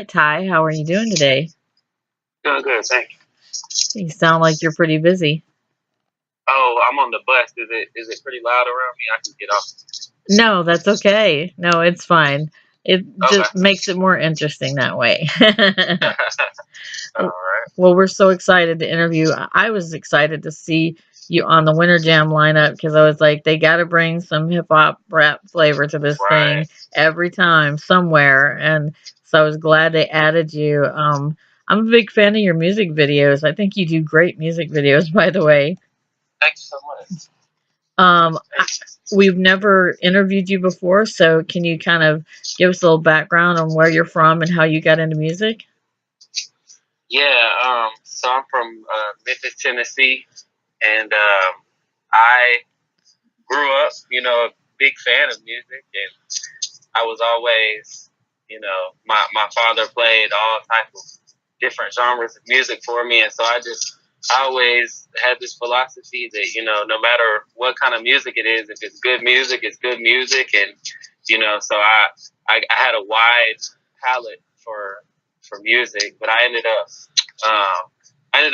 Hi, Ty. How are you doing today? Doing good, thank you. You sound like you're pretty busy. Oh, I'm on the bus. Is it pretty loud around me? I can get off. No, that's okay. No, it's fine. It just Okay. makes it more interesting that way. All right. Well, we're so excited to interview. I was excited to see you on the Winter Jam lineup because I was like, they got to bring some hip hop rap flavor to this Right. thing every time somewhere. And so I was glad they added you. I'm a big fan of your music videos. I think you do great music videos, by the way. Thank you so much. Um, I, Thank you. we've never interviewed you before, so can you kind of give us a little background on where you're from and how you got into music? Yeah. So I'm from Memphis, Tennessee, and I grew up, a big fan of music, and I was always, my father played all types of different genres of music for me, and so I always had this philosophy that no matter what kind of music it is, if it's good music, it's good music, and so I had a wide palette for music, but I ended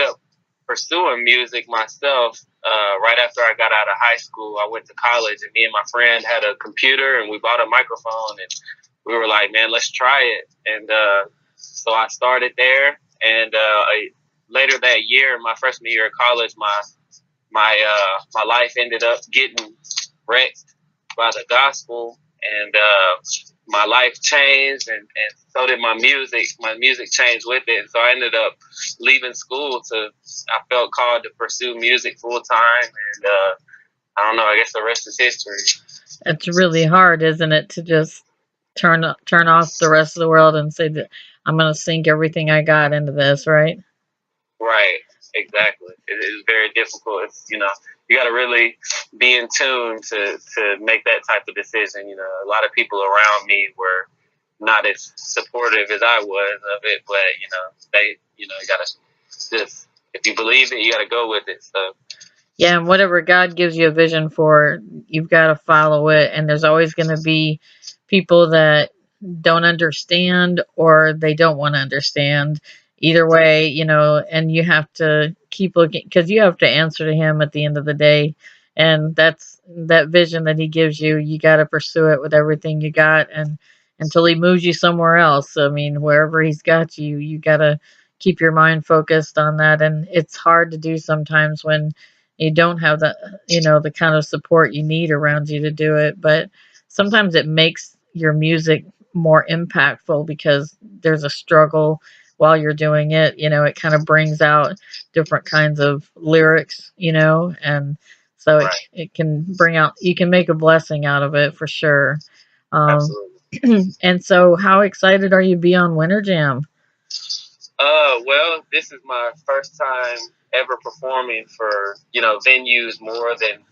up pursuing music myself. Right after I got out of high school, I went to college, and me and my friend had a computer, and we bought a microphone, and we were like, "Man, let's try it." And so I started there, and later that year, my freshman year of college, my life ended up getting wrecked by the gospel, and my life changed, and so did my music. My music changed with it, and so I ended up leaving school to. I felt called to pursue music full time, and I don't know. I guess the rest is history. It's really hard, isn't it, to just turn off the rest of the world and say that I'm going to sink everything I got into this, right? Right, exactly. It is very difficult. You got to really be in tune to make that type of decision. A lot of people around me were not as supportive as I was of it, but you got to just if you believe it, you got to go with it. So Yeah, and whatever God gives you a vision for, you've got to follow it. And there's always going to be people that don't understand or they don't want to understand. Either way, and you have to keep looking because you have to answer to Him at the end of the day. And that's that vision that He gives you. You got to pursue it with everything you got, and until He moves you somewhere else. I mean, wherever He's got you, you got to keep your mind focused on that. And it's hard to do sometimes when you don't have the kind of support you need around you to do it, but sometimes it makes your music more impactful because there's a struggle while you're doing it. It kind of brings out different kinds of lyrics, and so it, right, it can bring out, you can make a blessing out of it for sure. um, absolutely. and so how excited are you to be on Winter Jam? Well, this is my first time ever performing for venues more than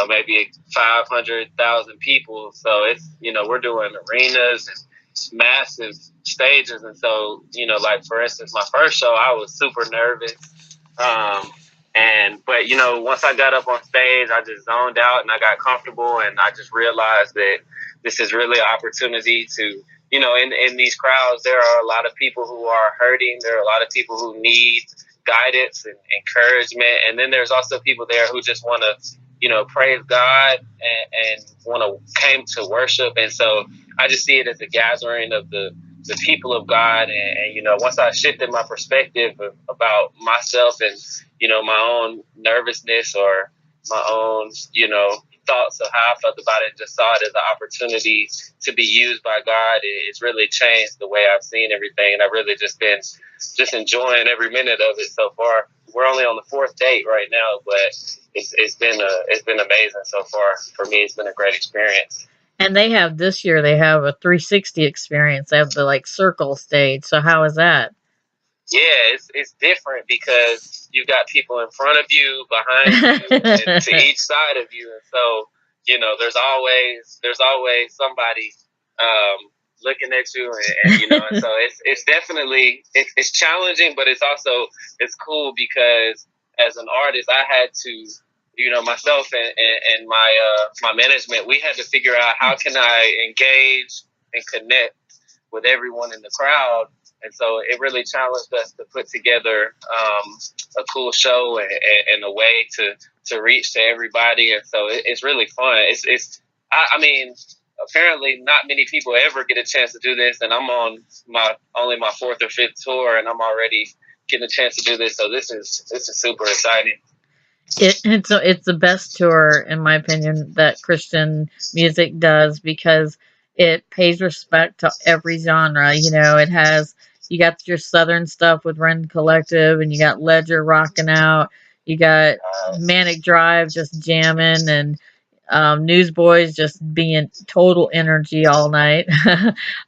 maybe 500,000 people. So it's we're doing arenas and massive stages, and so like for instance, my first show I was super nervous. Um, and but once I got up on stage, I just zoned out and I got comfortable, and I just realized that this is really an opportunity to in these crowds, there are a lot of people who are hurting. There are a lot of people who need guidance and encouragement. And then there's also people there who just want to, praise God and want to came to worship. And so I just see it as a gathering of the people of God. And once I shifted my perspective about myself and, my own nervousness or my own, thoughts of how I felt about it, just saw it as an opportunity to be used by God. It's really changed the way I've seen everything, and I've really just been just enjoying every minute of it so far. We're only on the fourth date right now, but it's been amazing so far for me. It's been a great experience. And they have this year, they have a 360 experience. They have the like circle stage. So how is that? Yeah, it's different because you've got people in front of you, behind you, and to each side of you, and so there's always somebody looking at you, and so it's definitely it's challenging, but it's cool because as an artist, I had to myself and my management, we had to figure out how can I engage and connect with everyone in the crowd. And so it really challenged us to put together a cool show and a way to reach to everybody. And so it's really fun. I mean, apparently not many people ever get a chance to do this, and I'm on only my fourth or fifth tour, and I'm already getting a chance to do this. So this is super exciting. It's the best tour in my opinion that Christian music does because it pays respect to every genre. You know, it has you got your southern stuff with Ren Collective, and you got Ledger rocking out. You got Manic Drive just jamming, and Newsboys just being total energy all night.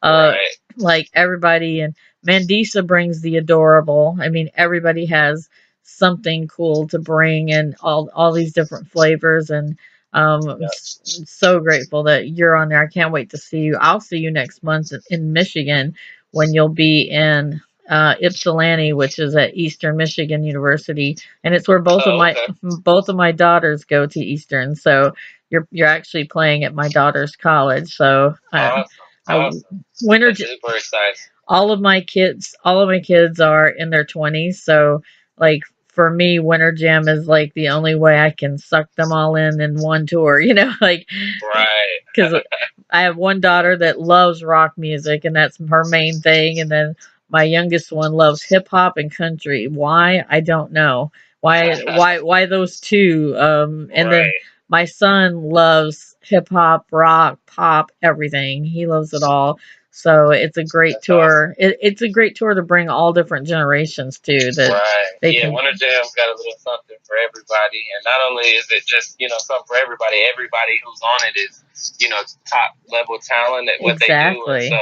Right. Like everybody, and Mandisa brings the adorable. I mean, everybody has something cool to bring, and all these different flavors. And I'm so grateful that you're on there. I can't wait to see you. I'll see you next month in Michigan when you'll be in Ypsilanti, which is at Eastern Michigan University, and it's where Oh, okay. both of my daughters go to Eastern. So you're actually playing at my daughter's college. So Awesome. Awesome. winter. That's super exciting. All of my kids are in their 20s. So like for me, Winter Jam is like the only way I can suck them all in one tour. You know, like because Right. I have one daughter that loves rock music, and that's her main thing. And then my youngest one loves hip hop and country. Why? I don't know. Why those two? And then Right. my son loves hip hop, rock, pop, everything. He loves it all. So it's a great That's awesome. tour. It's a great tour to bring all different generations to that Right. they Yeah, can. Winter Jam's got a little something for everybody. And not only is it just, something for everybody who's on it is, top level talent at what they do. And so,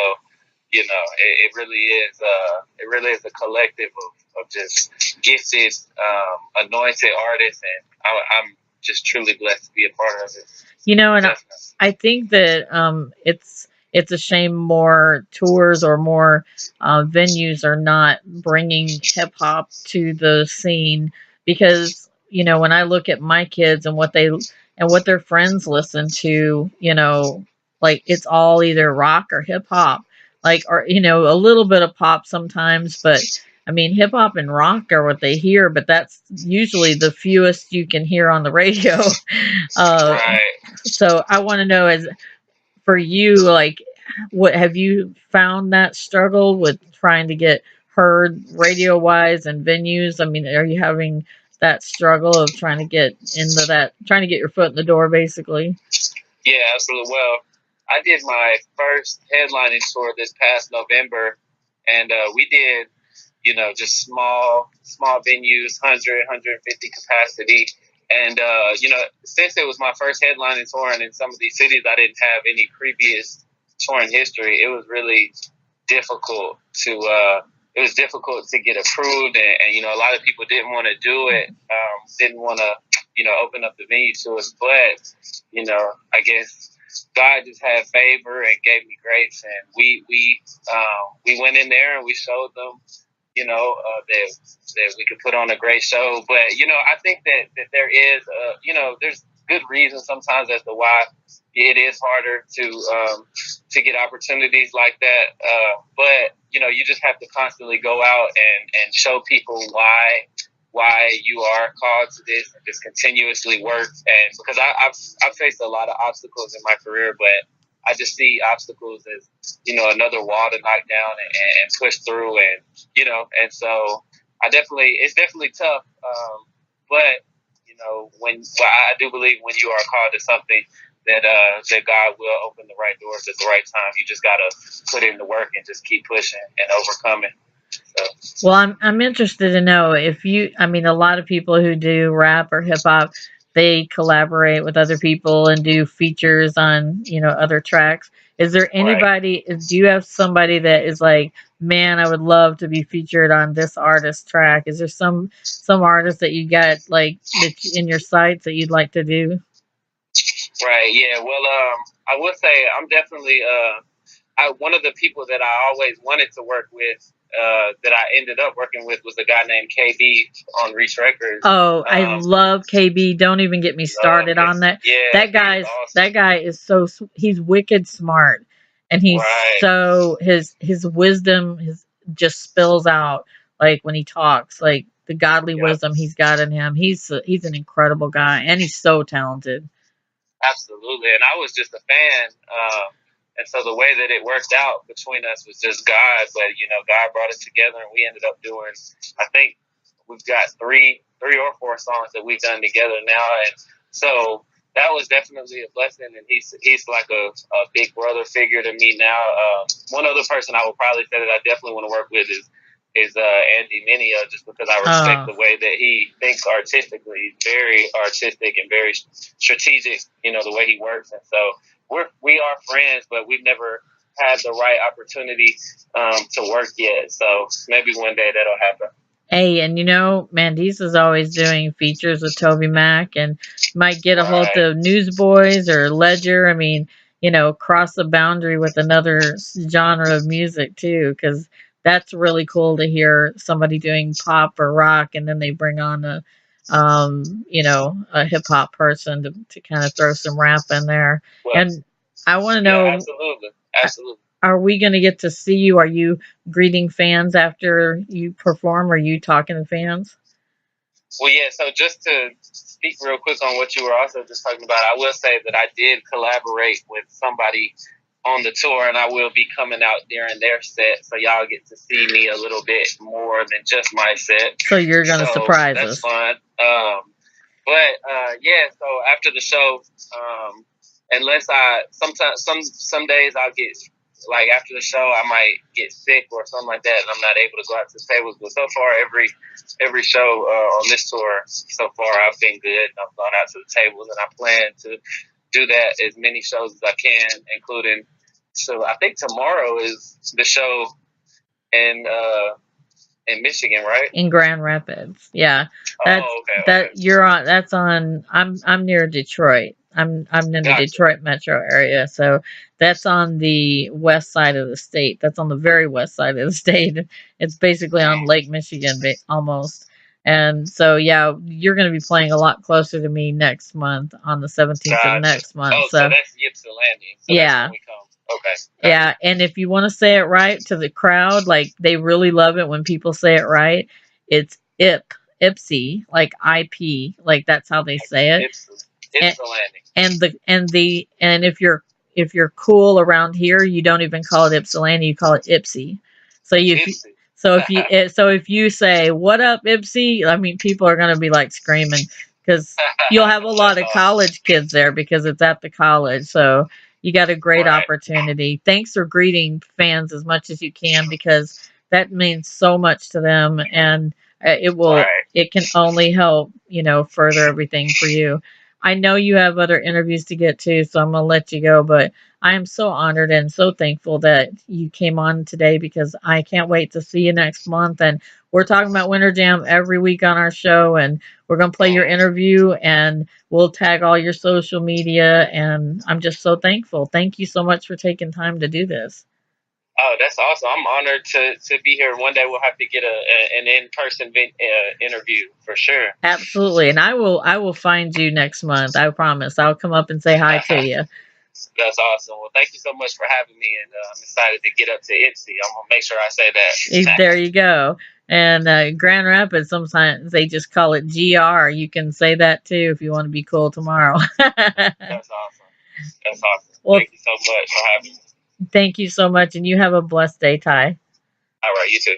Exactly. it really is a collective of just gifted, anointed artists. And I'm just truly blessed to be a part of it. You know, and Definitely. I think that it's a shame more tours or more venues are not bringing hip hop to the scene because when I look at my kids and what their friends listen to, like it's all either rock or hip hop, like or a little bit of pop sometimes, but I mean hip hop and rock are what they hear, but that's usually the fewest you can hear on the radio. uh, Right. so I want to know, as for you, like, what have you found that struggle with trying to get heard radio wise and venues? I mean, are you having that struggle of trying to get your foot in the door, basically? Yeah, absolutely. Well, I did my first headlining tour this past November, and we did, just small venues, 150 capacity. And, since it was my first headlining tour, and in some of these cities I didn't have any previous touring history, it was really difficult to get approved, and a lot of people didn't want to do it, didn't want to open up the venue to us, but I guess God just had favor and gave me grace, and we went in there and we showed them that we could put on a great show. But I think that there is there's good reasons sometimes as to why it is harder to get opportunities like that. But you just have to constantly go out and show people why you are called to this, and just continuously work. And because I've faced a lot of obstacles in my career, but I just see obstacles as another wall to knock down and push through, and so it's definitely tough. But I do believe when you are called to something, that God will open the right doors at the right time. You just gotta put in the work and just keep pushing and overcoming. So. Well, I'm interested to know if you. I mean, a lot of people who do rap or hip hop, they collaborate with other people and do features on other tracks. Is there Right. anybody? Do you have somebody that is like, man, I would love to be featured on this artist track? Is there some artist that you got like in your sights that you'd like to do? Right. Yeah. Well, I would say I'm definitely one of the people that I always wanted to work with. That I ended up working with was a guy named KB on Reach Records. Oh, I love KB. Don't even get me started on that. Yeah, That he's guy's awesome. that guy is he's wicked smart. and he's Right. so his wisdom his just spills out like when he talks, like the godly Yep. wisdom he's got in him. He's an incredible guy, and he's so talented. Absolutely. And I was just a fan. And so the way that it worked out between us was just God. But, God brought us together and we ended up doing, I think we've got three or four songs that we've done together now. And so that was definitely a blessing. And he's like a big brother figure to me now. One other person I would probably say that I definitely want to work with is Andy Mineo, just because I respect Oh, the way that he thinks artistically. He's very artistic and very strategic, the way he works. And so we are friends, but we've never had the right opportunity to work yet. So maybe one day that'll happen. hey, and Mandisa is always doing features with Toby Mac, and might get a hold Right. of Newsboys or Ledger. I mean, cross the boundary with another genre of music too, because that's really cool to hear somebody doing pop or rock, and then they bring on a hip hop person to kind of throw some rap in there. Well, And I want to yeah, know, absolutely. Absolutely. are we going to get to see you? Are you greeting fans after you perform? Are you talking to fans? Well, yeah. So just to speak real quick on what you were also just talking about, I will say that I did collaborate with somebody on the tour, and I will be coming out during their set, so y'all get to see me a little bit more than just my set. So you're going to So surprise that's us. fun. But yeah, so after the show, unless I sometimes some days I'll get like after the show I might get sick or something like that, and I'm not able to go out to the tables. But so far, every show on this tour so far, I've been good. I've gone out to the tables, and I plan to do that as many shows as I can, including. So I think tomorrow is the show in in Michigan, right? In Grand Rapids. Yeah. That's Oh, okay, that okay. you're on that's on I'm near Detroit. I'm in the Gotcha. Detroit metro area. So that's on the west side of the state. That's on the very west side of the state. It's basically on Lake Michigan almost. And so yeah, you're going to be playing a lot closer to me next month on the 17th of Gotcha. next month. Oh, so So that's Ypsilanti. So that's when yeah. we come. Okay, gotcha. Yeah, and if you want to say it right to the crowd, like they really love it when people say it right. It's Ipsy, like IP, like that's how they say it. And Ypsilanti. and if you're cool around here, you don't even call it Ypsilanti, you call it Ipsy. So if you Ipsy. so if you say what up Ipsy, I mean people are gonna be like screaming because you'll have a lot That's of awesome. college kids there because it's at the college. So you got a great Right, opportunity. Thanks for greeting fans as much as you can because that means so much to them, and right. it can only help further everything for you. I know you have other interviews to get to, so I'm gonna let you go, but I am so honored and so thankful that you came on today because I can't wait to see you next month. And we're talking about Winter Jam every week on our show, and we're gonna play your Mm. interview and we'll tag all your social media. And I'm just so thankful. Thank you so much for taking time to do this. Oh, that's awesome. I'm honored to be here. One day we'll have to get an in-person interview for sure. Absolutely. And I will find you next month. I promise. I'll come up and say hi to you. That's awesome. Well, thank you so much for having me, and I'm excited to get up to Ipsy. I'm gonna make sure I say There that. you go. And Grand Rapids, sometimes they just call it GR. You can say that too if you want to be cool tomorrow. That's awesome. That's awesome. Well, Thank you so much for having me. thank you so much, and you have a blessed day, Ty. All right, you too.